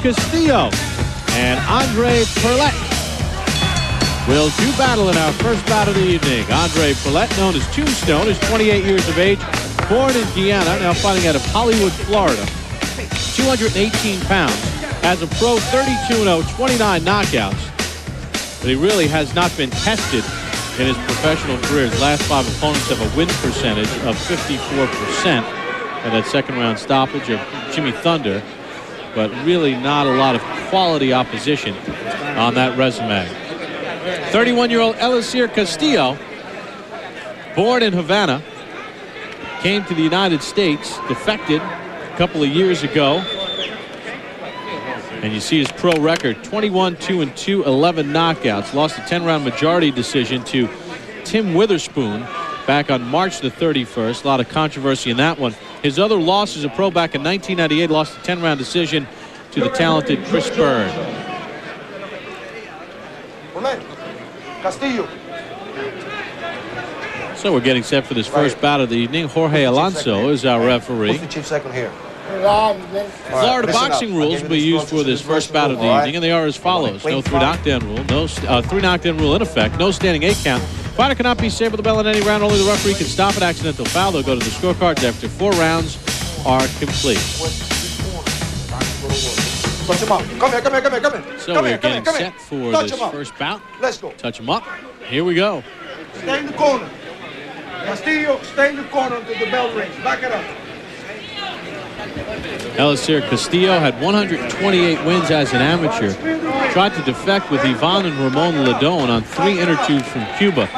Castillo and Purlette will do battle in our first bout of the evening. Purlette, known as Tombstone, is 28 years of age, born in Guyana, now fighting out of Hollywood, Florida. 218 pounds. As a pro, 32-0, 29 knockouts. But he really has not been tested in his professional career. His last 5 opponents have a win percentage of 54%. And that second round stoppage of Jimmy Thunder. But really not a lot of quality opposition on that resume. 31-year-old Eliecer Castillo, born in Havana, came to the United States, defected a couple of years ago. And you see his pro record, 21-2-2, 11 knockouts. Lost a 10-round majority decision to Tim Witherspoon back on March the 31st. A lot of controversy in that one. His other loss as a pro back in 1998, lost a 10-round decision to the talented Chris Bird. Castillo. So we're getting set for this first bout of the evening. Jorge Alonso is our referee. Who's the chief second here? Florida boxing rules will be used for this first bout of the evening, and they are as follows. No 3 knockdown rule, no 3 knockdown rule in effect, no standing 8 count. Fighter cannot be saved with the bell in any round. Only the referee can stop an accidental foul. They'll go to the scorecards after 4 rounds are complete. Touch him up. Come here. So we're getting set for this first bout. Let's go. Touch him up. Here we go. Stay in the corner. Castillo, stay in the corner until the bell rings. Back it up. Eliecer Castillo had 128 wins as an amateur. Tried to defect with Ivan and Ramon Ledon on 3 inner tubes from Cuba.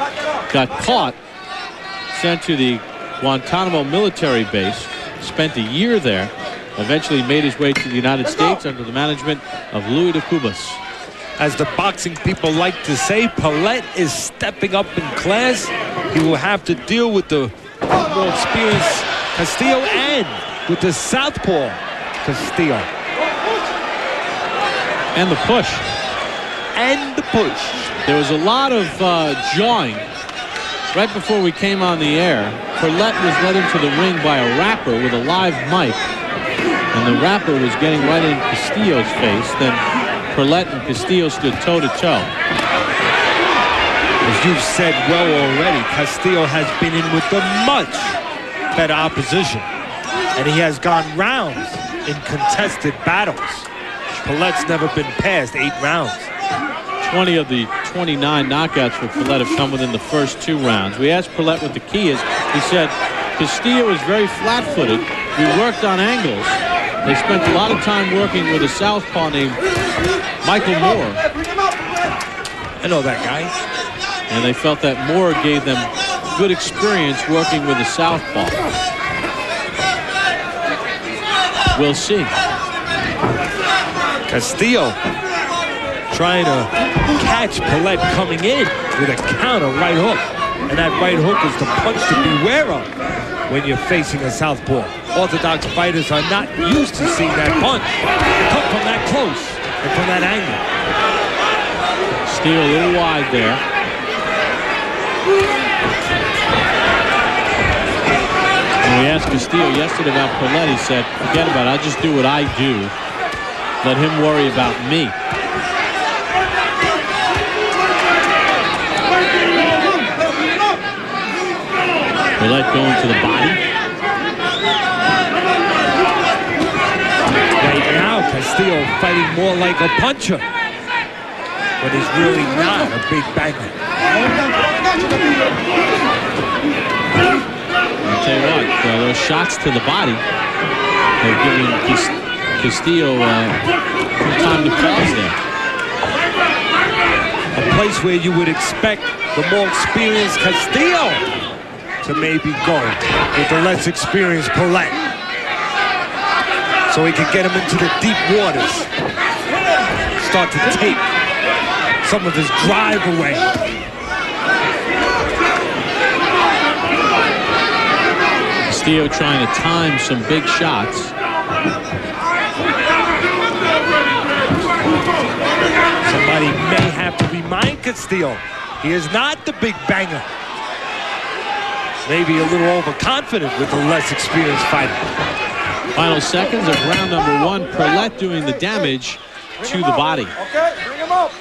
Got caught, sent to the Guantanamo military base, spent a year there, eventually made his way to the United States under the management of Louis de Cubas. As the boxing people like to say, Purlette is stepping up in class. He will have to deal with the more experienced Castillo and with the southpaw Castillo. And the push. There was a lot of jawing right before we came on the air. Purlette was led into the ring by a rapper with a live mic. And the rapper was getting right in Castillo's face. Then Purlette and Castillo stood toe-to-toe. As you've said well already, Castillo has been in with the much better opposition. And he has gone rounds in contested battles. Purlette's never been past 8 rounds. 20 of the 29 knockouts for Purlette have come within the first 2 rounds. We asked Purlette what the key is. He said, Castillo is very flat-footed. We worked on angles. They spent a lot of time working with a southpaw named Michael Moore. I know that guy. And they felt that Moore gave them good experience working with a southpaw. We'll see. Castillo trying to catch Purlette coming in with a counter right hook. And that right hook is the punch to beware of when you're facing a southpaw. Orthodox fighters are not used to seeing that punch come from that close and from that angle. Castillo a little wide there. When we asked Castillo yesterday about Purlette, he said, forget about it, I'll just do what I do. Let him worry about me. Purlette going to the body. Right now, Castillo fighting more like a puncher. But he's really not a big banger. I'll tell you what, those shots to the body have given Castillo some time to pause there. A place where you would expect the more experienced Castillo to maybe go with the less experienced Purlette. So he can get him into the deep waters. Start to take some of his drive away. Castillo trying to time some big shots. Somebody may have to remind Castillo he is not the big banger. Maybe a little overconfident with the less experienced fighter. Final seconds of round number 1. Purlette doing the damage to the body. Okay, bring him up.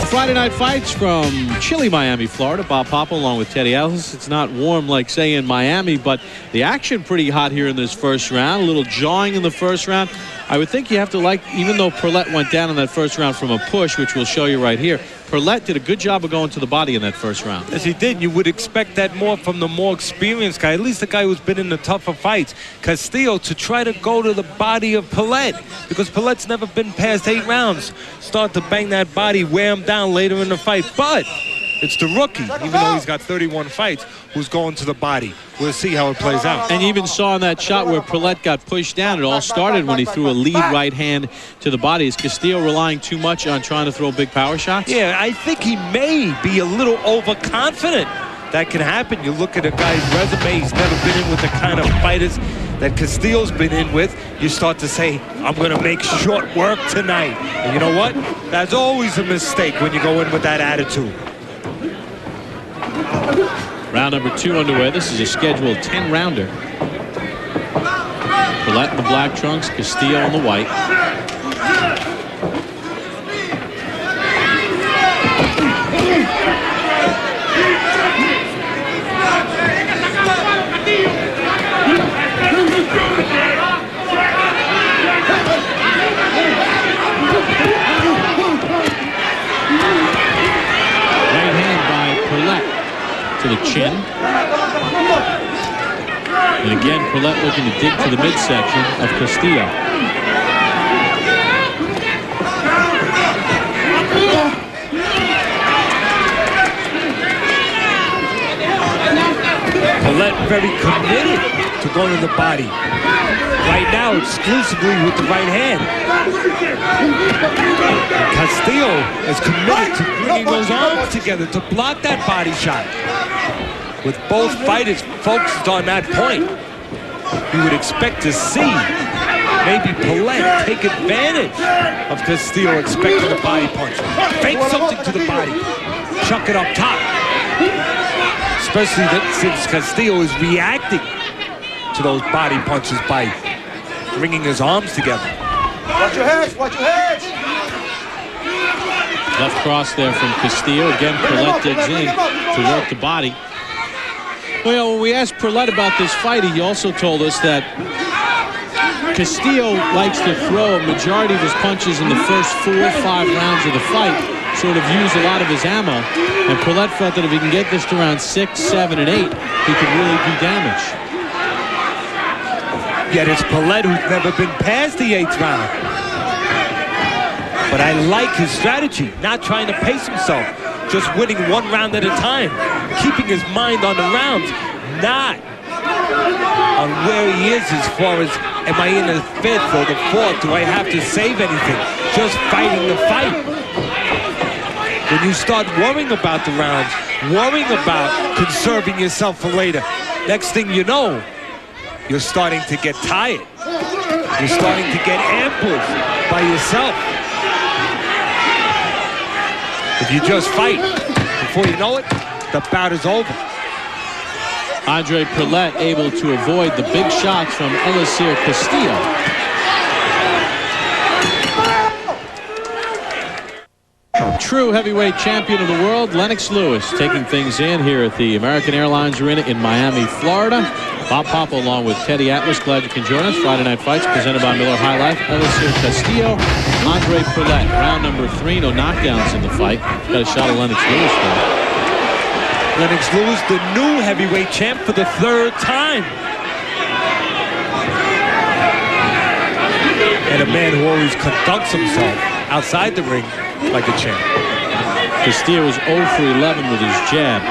Friday night fights from chilly Miami, Florida. Bob Papa along with Teddy Ellis. It's not warm like, say, in Miami, but the action pretty hot here in this first round. A little jawing in the first round. I would think you have to like, even though Purlette went down in that first round from a push, which we'll show you right here, Purlette did a good job of going to the body in that first round. Yes, he did. You would expect that more from the more experienced guy, at least the guy who's been in the tougher fights. Castillo to try to go to the body of Purlette, because Purlette's never been past 8 rounds. Start to bang that body, wear him down later in the fight. But it's the rookie, even though he's got 31 fights, who's going to the body. We'll see how it plays out. And you even saw in that shot where Purlette got pushed down, it all started when he threw a lead right hand to the body. Is Castillo relying too much on trying to throw big power shots? Yeah, I think he may be a little overconfident. That can happen. You look at a guy's resume, he's never been in with the kind of fighters that Castillo's been in with. You start to say, I'm going to make short work tonight. And you know what? That's always a mistake when you go in with that attitude. Round number 2 underway. This is a scheduled 10-rounder. Purlette in the black trunks, Castillo in the white. Right hand by Purlette to the chin. And again, Purlette looking to dig to the midsection of Castillo. Purlette very committed to going to the body. Right now, exclusively with the right hand. Castillo is committed to bringing those arms together to block that body shot. With both fighters focused on that point, you would expect to see maybe Purlette take advantage of Castillo expecting a body punch. Fake something to the body. Chuck it up top. Especially since Castillo is reacting to those body punches by bringing his arms together. Watch your heads, watch your heads. Left cross there from Castillo. Again, Purlette digs in to work the body. Well, when we asked Purlette about this fight, he also told us that Castillo likes to throw a majority of his punches in the first 4 or 5 rounds of the fight, sort of use a lot of his ammo. And Purlette felt that if he can get this to round 6, 7, and 8, he could really do damage. Yet it's Purlette who's never been past the 8th round. But I like his strategy, not trying to pace himself, just winning 1 round at a time, keeping his mind on the rounds, not on where he is as far as, am I in the 5th or the 4th? Do I have to save anything? Just fighting the fight. When you start worrying about the rounds, worrying about conserving yourself for later, next thing you know, you're starting to get tired. You're starting to get ambushed by yourself. If you just fight, before you know it, the bout is over. Andre Purlette able to avoid the big shots from Eliecer Castillo. True heavyweight champion of the world, Lennox Lewis, taking things in here at the American Airlines Arena in Miami, Florida. Bob Papa along with Teddy Atlas. Glad you can join us. Friday Night Fights presented by Miller High Life. Eliecer Castillo, Andre Purlette. Round number 3, no knockdowns in the fight. Got a shot of Lennox Lewis though. Lennox Lewis, the new heavyweight champ for the 3rd time. And a man who always conducts himself outside the ring like a champ. Castillo was 0 for 11 with his jab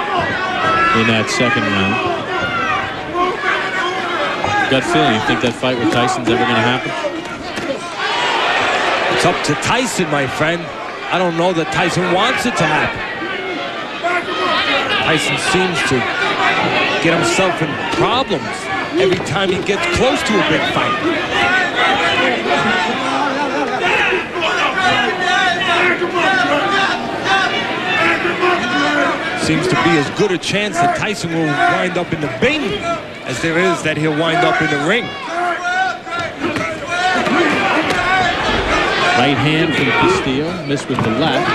in that 2nd round. Gut feeling, you think that fight with Tyson's ever going to happen? It's up to Tyson, my friend. I don't know that Tyson wants it to happen. Tyson seems to get himself in problems every time he gets close to a big fight. Seems to be as good a chance that Tyson will wind up in the Bing as there is that he'll wind up in the ring. Right hand from Castillo, missed with the left.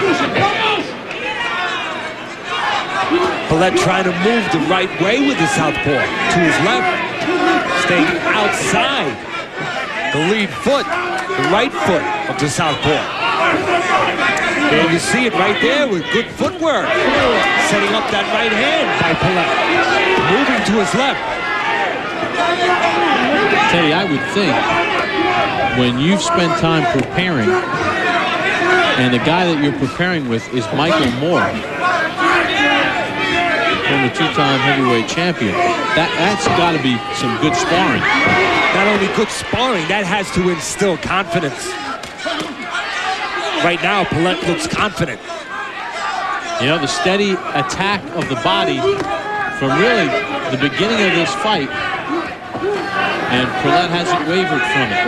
Purlette trying to move the right way with the southpaw to his left, staying outside the lead foot, the right foot of the southpaw. There you see it right there with good footwork, setting up that right hand by Purlette, moving to his left. Teddy, I would think when you've spent time preparing, and the guy that you're preparing with is Michael Moore, former two-time heavyweight champion, that's got to be some good sparring. Not only good sparring, that has to instill confidence. Right now, Purlette looks confident. You know, the steady attack of the body from really the beginning of this fight, and Purlette hasn't wavered from it.